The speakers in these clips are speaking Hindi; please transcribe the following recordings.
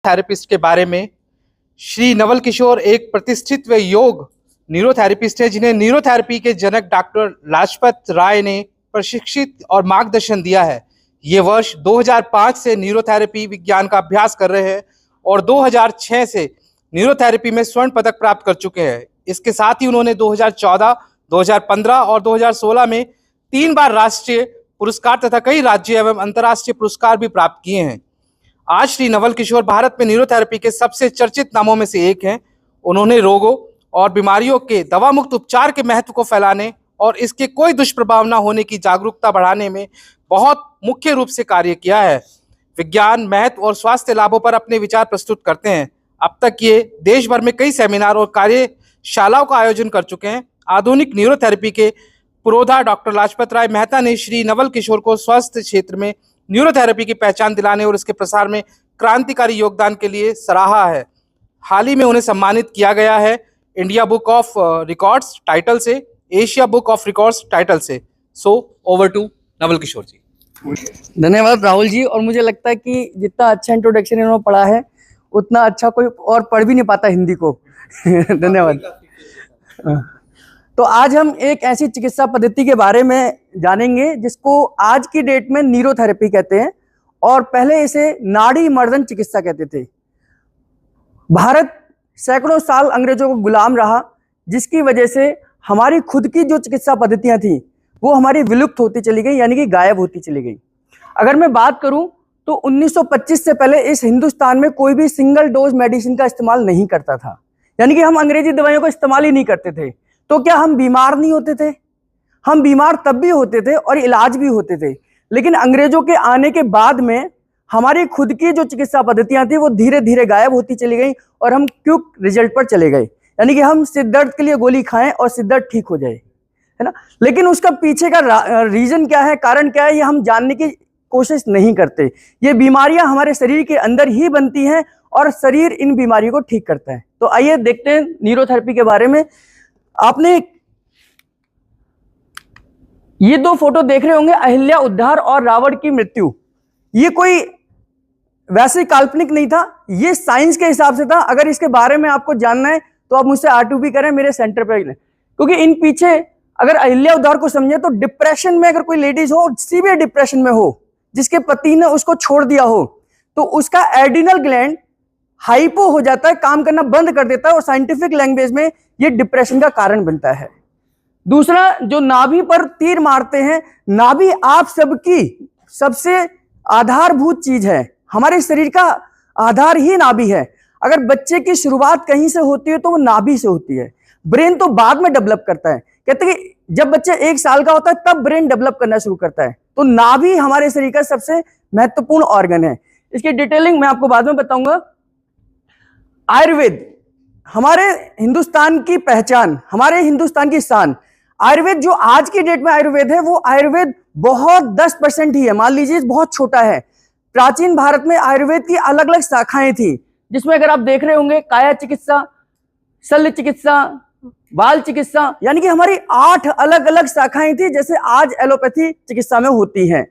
न्यूरोथेरेपिस्ट के बारे में। श्री नवल किशोर एक प्रतिष्ठित व योग न्यूरोथेरेपिस्ट है जिन्हें न्यूरोथेरेपी के जनक डॉक्टर लाजपत राय ने प्रशिक्षित और मार्गदर्शन दिया है। ये वर्ष 2005 से न्यूरोथेरेपी विज्ञान का अभ्यास कर रहे हैं और 2006 से न्यूरोथेरेपी में स्वर्ण पदक प्राप्त कर चुके हैं। इसके साथ ही उन्होंने 2014, 2015 और 2016 में 3 बार राष्ट्रीय पुरस्कार तथा कई राज्य एवं अंतर्राष्ट्रीय पुरस्कार भी प्राप्त किए हैं। आज श्री नवल किशोर भारत में न्यूरोथेरेपी के सबसे चर्चित नामों में से एक हैं। उन्होंने रोगों और बीमारियों के दवा मुक्त उपचार के महत्व को फैलाने और इसके कोई दुष्प्रभाव न होने की जागरूकता बढ़ाने में बहुत मुख्य रूप से कार्य किया है। विज्ञान, महत्व और स्वास्थ्य लाभों पर अपने विचार प्रस्तुत करते हैं। अब तक ये देश भर में कई सेमिनार और कार्यशालाओं का आयोजन कर चुके हैं। आधुनिक न्यूरोथेरेपी के पुरोधा डॉक्टर लाजपत राय मेहता ने श्री नवल किशोर को स्वास्थ्य क्षेत्र में न्यूरोथेरेपी की पहचान दिलाने और इसके प्रसार में क्रांतिकारी योगदान के लिए सराहा है। हाल ही में उन्हें सम्मानित किया गया है India book of records title से, Asia book of records title से। So over to Naval Kishore ji. धन्यवाद राहुल जी। और मुझे लगता है कि जितना अच्छा इंट्रोडक्शन इन्होंने पढ़ा है उतना अच्छा कोई और पढ़ भी नहीं पाता हिंदी को। धन्यवाद। तो आज हम एक ऐसी चिकित्सा पद्धति के बारे में जानेंगे जिसको आज की डेट में न्यूरोथेरेपी कहते हैं और पहले इसे नाड़ी मर्दन चिकित्सा कहते थे। भारत सैकड़ों साल अंग्रेजों को गुलाम रहा, जिसकी वजह से हमारी खुद की जो चिकित्सा पद्धतियां थी वो हमारी विलुप्त होती चली गई, यानी कि गायब होती चली गई। अगर मैं बात करूं तो 1925 से पहले इस हिंदुस्तान में कोई भी सिंगल डोज मेडिसिन का इस्तेमाल नहीं करता था, यानी कि हम अंग्रेजी दवाइयों का इस्तेमाल ही नहीं करते थे। तो क्या हम बीमार नहीं होते थे? हम बीमार तब भी होते थे और इलाज भी होते थे, लेकिन अंग्रेजों के आने के बाद में हमारी खुद की जो चिकित्सा पद्धतियां थी वो धीरे धीरे गायब होती चली गई और हम क्विक रिजल्ट पर चले गए, यानी कि हम सिर दर्द के लिए गोली खाएं और सिर दर्द ठीक हो जाए, है ना। लेकिन उसका पीछे का रीजन क्या है, कारण क्या है, ये हम जानने की कोशिश नहीं करते। ये बीमारियां हमारे शरीर के अंदर ही बनती हैं और शरीर इन बीमारियों को ठीक करता है। तो आइए देखते हैं न्यूरोथेरेपी के बारे में। आपने ये 2 फोटो देख रहे होंगे, अहिल्या उद्धार और रावण की मृत्यु। ये कोई वैसे काल्पनिक नहीं था, ये साइंस के हिसाब से था। अगर इसके बारे में आपको जानना है तो आप मुझसे R2P करें, मेरे सेंटर पे, क्योंकि इन पीछे अगर अहिल्या उद्धार को समझे तो डिप्रेशन में अगर कोई लेडीज हो, सीवियर डिप्रेशन में हो, जिसके पति ने उसको छोड़ दिया हो, तो उसका एड्रिनल ग्लैंड हाइपो हो जाता है, काम करना बंद कर देता है और साइंटिफिक लैंग्वेज में ये डिप्रेशन का कारण बनता है। दूसरा, जो नाभि पर तीर मारते हैं, नाभि आप सबकी सबसे आधारभूत चीज है। हमारे शरीर का आधार ही नाभि है। अगर बच्चे की शुरुआत कहीं से होती है तो वो नाभि से होती है। ब्रेन तो बाद में डेवलप करता है। कहते हैं कि जब बच्चे 1 साल का होता है तब ब्रेन डेवलप करना शुरू करता है। तो नाभि हमारे शरीर का सबसे महत्वपूर्ण ऑर्गन है। इसकी डिटेलिंग मैं आपको बाद में बताऊंगा। आयुर्वेद हमारे हिंदुस्तान की पहचान, हमारे हिंदुस्तान की शान। आयुर्वेद जो आज की डेट में आयुर्वेद है, वो आयुर्वेद बहुत 10% ही है, मान लीजिए बहुत छोटा है। प्राचीन भारत में आयुर्वेद की अलग अलग शाखाएं थी, जिसमें अगर आप देख रहे होंगे काया चिकित्सा, शल्य चिकित्सा, बाल चिकित्सा, यानी कि हमारी 8 अलग अलग शाखाएं थी, जैसे आज एलोपैथी चिकित्सा में होती हैं।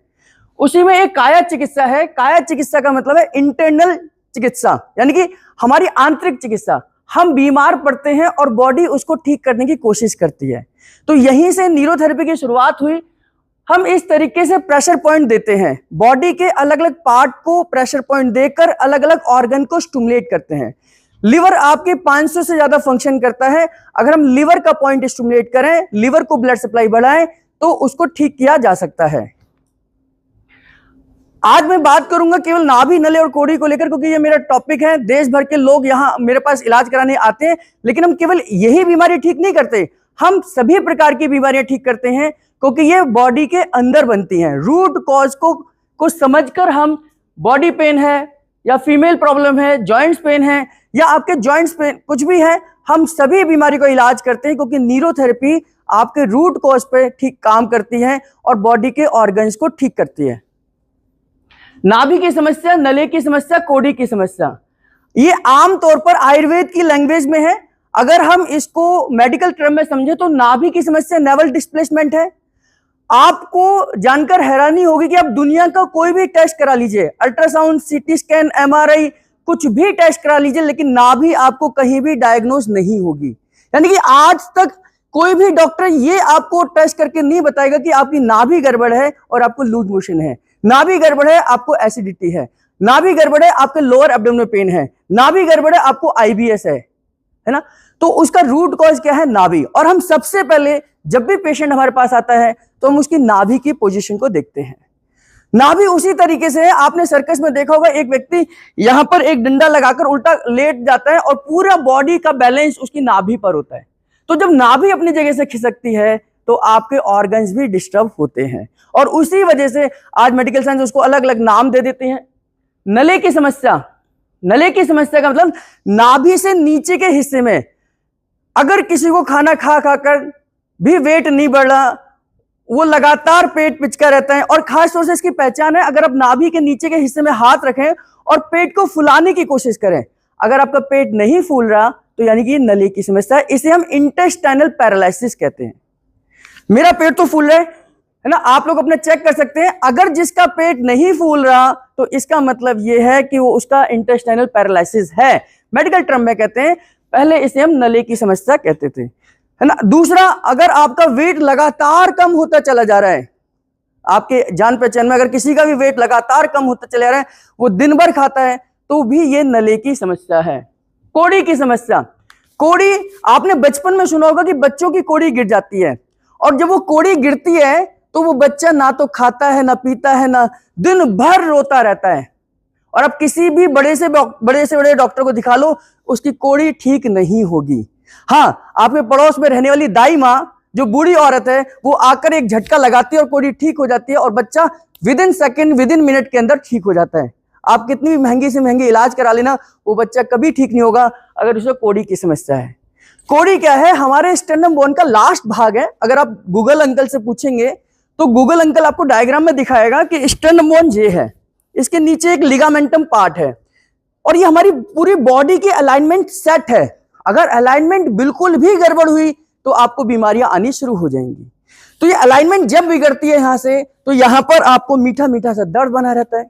उसी में एक काया चिकित्सा है। काया चिकित्सा का मतलब है इंटरनल चिकित्सा, यानी कि हमारी आंतरिक चिकित्सा। हम बीमार पड़ते हैं और बॉडी उसको ठीक करने की कोशिश करती है। तो यहीं से न्यूरोथेरेपी की शुरुआत हुई। हम इस तरीके से प्रेशर पॉइंट देते हैं, बॉडी के अलग अलग पार्ट को प्रेशर पॉइंट देकर अलग अलग ऑर्गन को स्टिमुलेट करते हैं। लिवर आपके 500 से ज्यादा फंक्शन करता है। अगर हम लिवर का पॉइंट स्टिमुलेट करें, लिवर को ब्लड सप्लाई बढ़ाएं, तो उसको ठीक किया जा सकता है। आज मैं बात करूंगा केवल नाभि, नली और कोढ़ी को लेकर, क्योंकि ये मेरा टॉपिक है। देश भर के लोग यहाँ मेरे पास इलाज कराने आते हैं, लेकिन हम केवल यही बीमारी ठीक नहीं करते, हम सभी प्रकार की बीमारियां ठीक करते हैं, क्योंकि ये बॉडी के अंदर बनती हैं। रूट कॉज को समझकर हम बॉडी पेन है या फीमेल प्रॉब्लम है, जॉइंट्स पेन है या आपके जॉइंट्स पेन कुछ भी है, हम सभी बीमारी का इलाज करते हैं, क्योंकि न्यूरोथेरेपी आपके रूट कॉज पे ठीक काम करती है और बॉडी के ऑर्गन्स को ठीक करती है। नाभि की समस्या, नली की समस्या, कोढ़ी की समस्या, ये आमतौर पर आयुर्वेद की लैंग्वेज में है। अगर हम इसको मेडिकल टर्म में समझे तो नाभि की समस्या नेवल डिस्प्लेसमेंट है। आपको जानकर हैरानी होगी कि आप दुनिया का कोई भी टेस्ट करा लीजिए, अल्ट्रासाउंड, सीटी स्कैन, MRI, कुछ भी टेस्ट करा लीजिए, लेकिन नाभि आपको कहीं भी डायग्नोज नहीं होगी। यानी कि आज तक कोई भी डॉक्टर ये आपको टेस्ट करके नहीं बताएगा कि आपकी नाभि गड़बड़ है और आपको लूज मोशन है, नाभि गड़बड़ है आपको एसिडिटी है, नाभि गड़बड़ है आपके लोअर एब्डोमिनल पेन है, नाभि गड़बड़ है आपको आईबीएस है ना। तो उसका रूट कॉज क्या है? नाभि। और हम सबसे पहले जब भी पेशेंट हमारे पास आता है तो हम उसकी नाभि की पोजीशन को देखते हैं। नाभि उसी तरीके से है, आपने सर्कस में देखा होगा एक व्यक्ति यहां पर एक डंडा लगाकर उल्टा लेट जाता है और पूरा बॉडी का बैलेंस उसकी नाभि पर होता है। तो जब नाभि अपनी जगह से खिसकती है तो आपके ऑर्गन्स भी डिस्टर्ब होते हैं, और उसी वजह से आज मेडिकल साइंस उसको अलग अलग नाम दे देते हैं। नले की समस्या, नले की समस्या का मतलब नाभि से नीचे के हिस्से में अगर किसी को खाना खा खाकर भी वेट नहीं बढ़ रहा, वो लगातार पेट पिचका रहता है, और खास तौर से इसकी पहचान है अगर आप नाभि के नीचे के हिस्से में हाथ रखें और पेट को फुलाने की कोशिश करें, अगर आपका पेट नहीं फूल रहा तो यानी कि ये नली की समस्या है। इसे हम इंटेस्टाइनल पैरालिसिस कहते हैं। मेरा पेट तो फूल रहा है ना, आप लोग अपने चेक कर सकते हैं। अगर जिसका पेट नहीं फूल रहा तो इसका मतलब यह है कि वो उसका इंटेस्टाइनल पैरालिसिस है, मेडिकल टर्म में कहते हैं। पहले इसे हम नली की समस्या कहते थे, है ना। दूसरा, अगर आपका वेट लगातार कम होता चला जा रहा है, आपके जान पहचान में अगर किसी का भी वेट लगातार कम होता चला जा रहा है, वो दिन भर खाता है, तो भी ये नली की समस्या है। कोड़ी की समस्या, कोड़ी आपने बचपन में सुना होगा कि बच्चों की कोड़ी गिर जाती है, और जब वो कोड़ी गिरती है तो वो बच्चा ना तो खाता है, ना पीता है, ना दिन भर रोता रहता है। और अब किसी भी बड़े से बड़े डॉक्टर को दिखा लो, उसकी कोड़ी ठीक नहीं होगी। हाँ, आपके पड़ोस में रहने वाली दाई माँ जो बूढ़ी औरत है, वो आकर एक झटका लगाती है और कोड़ी ठीक हो जाती है, और बच्चा with in second, with in minute के अंदर ठीक हो जाता है। आप कितनी भी महंगी से महंगी इलाज करा लेना, वो बच्चा कभी ठीक नहीं होगा अगर उसे कोड़ी की समस्या है। कोड़ी क्या है? हमारे स्टर्नम बोन का लास्ट भाग है। अगर आप गूगल अंकल से पूछेंगे तो गूगल अंकल आपको डायग्राम में दिखाएगा कि स्टर्नम बोन ये है, इसके नीचे एक लिगामेंटम पार्ट है, और ये हमारी पूरी बॉडी की अलाइनमेंट सेट है। अगर अलाइनमेंट बिल्कुल भी गड़बड़ हुई तो आपको बीमारियां आनी शुरू हो जाएंगी। तो ये अलाइनमेंट जब बिगड़ती है यहां से, तो यहां पर आपको मीठा मीठा सा दर्द बना रहता है,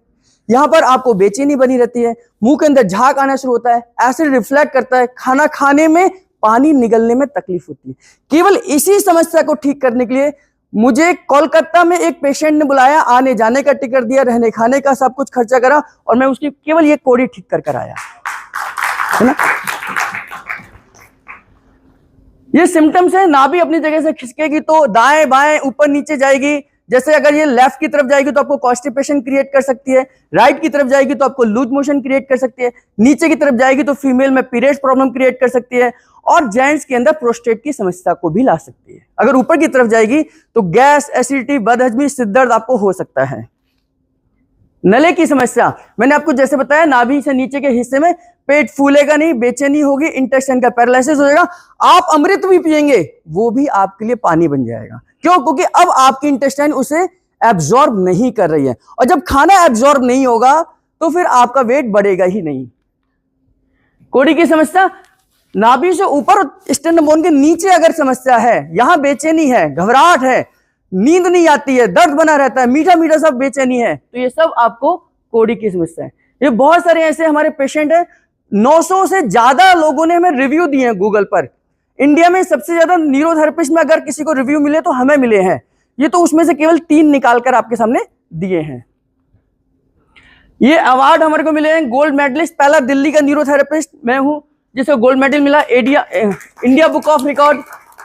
यहां पर आपको बेचैनी बनी रहती है, मुंह के अंदर झाग आना शुरू होता है, एसिड रिफ्लेक्ट करता है, खाना खाने में, पानी निगलने में तकलीफ होती है। केवल इसी समस्या को ठीक करने के लिए मुझे कोलकाता में एक पेशेंट ने बुलाया, आने जाने का टिकट दिया, रहने खाने का सब कुछ खर्चा करा, और मैं उसकी केवल ये कोड़ी ठीक कर आया, है ना। ये सिम्टम्स है। नाभि अपनी जगह से खिसकेगी तो दाएं बाएं ऊपर नीचे जाएगी। जैसे अगर ये लेफ्ट की तरफ जाएगी तो आपको कॉन्स्टिपेशन क्रिएट कर सकती है, राइट की तरफ जाएगी तो आपको लूज मोशन क्रिएट कर सकती है, नीचे की तरफ जाएगी तो फीमेल में पीरियड्स प्रॉब्लम क्रिएट कर सकती है, और जेंट्स के अंदर प्रोस्टेट की समस्या को भी ला सकती है। अगर ऊपर की तरफ जाएगी तो गैस, एसिडिटी, बदहजमी, सिर दर्द आपको हो सकता है। नले की समस्या, मैंने आपको जैसे बताया, नाभि से नीचे के हिस्से में पेट फूलेगा नहीं, बेचैनी होगी, इंटेस्टाइन का पैरालिसिस हो जाएगा। आप अमृत भी पिएंगे, वो भी आपके लिए पानी बन जाएगा। क्यों? क्योंकि अब आपकी इंटेस्टाइन उसे एब्जॉर्ब नहीं कर रही है, और जब खाना एब्जॉर्ब नहीं होगा तो फिर आपका वेट बढ़ेगा ही नहीं। कोड़ी की समस्या, नाभि से ऊपर स्टर्नम बोन के नीचे अगर समस्या है, यहां बेचैनी है, घबराहट है, नींद नहीं आती है, दर्द बना रहता है, मीठा मीठा सब बेचैनी है, तो ये सब आपको कोड़ी की समस्या है। ये बहुत सारे ऐसे हमारे पेशेंट हैं, 900 से ज्यादा लोगों ने हमें रिव्यू दिए हैं गूगल पर। इंडिया में सबसे ज्यादा न्यूरोथेरेपिस्ट में अगर किसी को रिव्यू मिले तो हमें मिले हैं। ये तो उसमें से केवल 3 निकालकर आपके सामने दिए हैं। ये अवार्ड हमारे को मिले हैं, गोल्ड मेडलिस्ट, पहला दिल्ली का न्यूरोथेरेपिस्ट मैं हूं जिसे गोल्ड मेडल मिला, India book of record,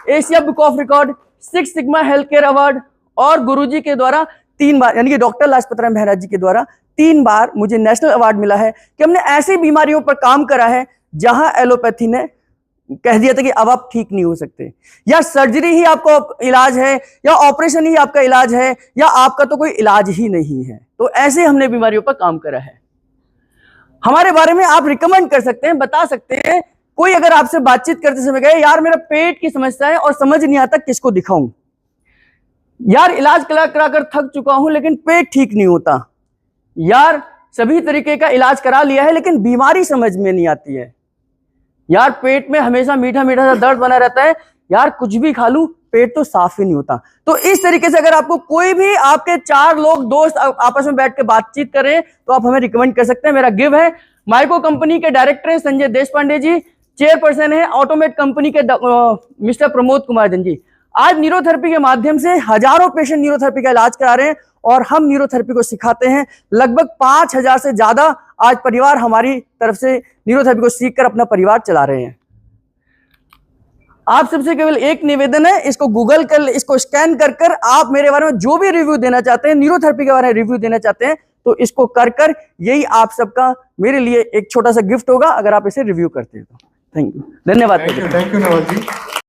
Asia book of record, 6 sigma health care award, और गुरुजी के द्वारा 3 बार, यानी कि डॉक्टर लाजपत राय महराज जी के द्वारा 3 बार मुझे नेशनल अवार्ड मिला है कि हमने ऐसी बीमारियों पर काम करा है जहां एलोपैथी ने कह दिया था कि अब आप ठीक नहीं हो सकते, या सर्जरी ही आपको इलाज है, या ऑपरेशन ही आपका इलाज है, या आपका तो कोई इलाज ही नहीं है। तो ऐसे हमने बीमारियों पर काम करा है। हमारे बारे में आप रिकमेंड कर सकते हैं, बता सकते हैं। कोई अगर आपसे बातचीत करते समय कहे यार मेरा पेट की समस्या है और समझ नहीं आता किसको दिखाऊं, यार इलाज कराकर थक चुका हूं लेकिन पेट ठीक नहीं होता, यार सभी तरीके का इलाज करा लिया है लेकिन बीमारी समझ में नहीं आती है, यार पेट में हमेशा मीठा मीठा सा दर्द बना रहता है, यार कुछ भी खा लूं पेट तो साफ ही नहीं होता। तो इस तरीके से अगर आपको कोई भी आपके 4 लोग दोस्त आपस में बैठ के बातचीत करें तो आप हमें रिकमेंड कर सकते हैं। मेरा गिव है, माइको कंपनी के डायरेक्टर हैं संजय देशपांडे जी, चेयरपर्सन है ऑटोमेट कंपनी के मिस्टर प्रमोद कुमार जन जी। आज न्यूरोथेरेपी के माध्यम से हजारों पेशेंट न्यूरोथेरेपी का इलाज करा रहे हैं और हम न्यूरोथेरेपी को सिखाते हैं। लगभग 5000 से ज्यादा आज परिवार हमारी तरफ से न्यूरोथेरेपी को सीखकर अपना परिवार चला रहे हैं। आप सबसे केवल एक निवेदन है, इसको गूगल कर, इसको स्कैन कर कर आप मेरे बारे में जो भी रिव्यू देना चाहते हैं, न्यूरोथेरेपी के बारे में रिव्यू देना चाहते हैं, तो इसको कर कर यही आप सबका मेरे लिए एक छोटा सा गिफ्ट होगा अगर आप इसे रिव्यू करते हैं तो। थैंक यू, धन्यवाद। Thank you Naval ji.